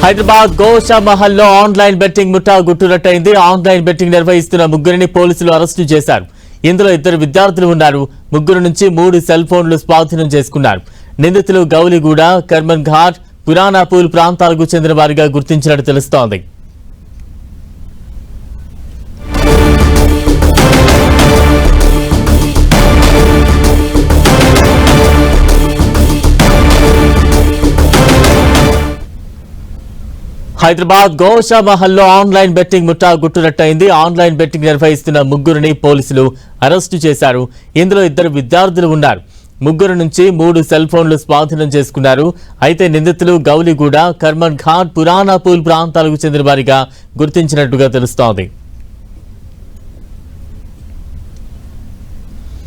హైదరాబాద్ గోషా మహల్లో online betting ముఠా గుట్టురట్టయింది. Online betting నిర్వహిస్తున్న ముగ్గురిని పోలీసులు అరెస్టు చేశారు. ఇందులో 2 విద్యార్థులు ఉన్నారు. ముగ్గురు నుంచి 3 సెల్ ఫోన్లు స్వాధీనం చేసుకున్నారు. నిందితులు గౌలిగూడ, కర్మన్ ఘాట్, పురాణాపూల్ ప్రాంతాలకు చెందిన వారిగా గుర్తించినట్టు తెలుస్తోంది. హైదరాబాద్ గోషా మహల్లో ఆన్లైన్ బెట్టింగ్ ముఠా గుట్టురట్టయింది. ఆన్లైన్ బెట్టింగ్ నిర్వహిస్తున్న ముగ్గురిని పోలీసులు అరెస్టు చేశారు. ఇందులో 2 విద్యార్థులు ఉన్నారు. ముగ్గురు నుంచి 3 సెల్ ఫోన్లు స్వాధీనం చేసుకున్నారు. అయితే నిందితులు గౌలిగూడ, కర్మన్ ఘాట్, పురాణాపూల్ ప్రాంతాలకు చెందిన వారిగా గుర్తించినట్టుగా తెలుస్తోంది.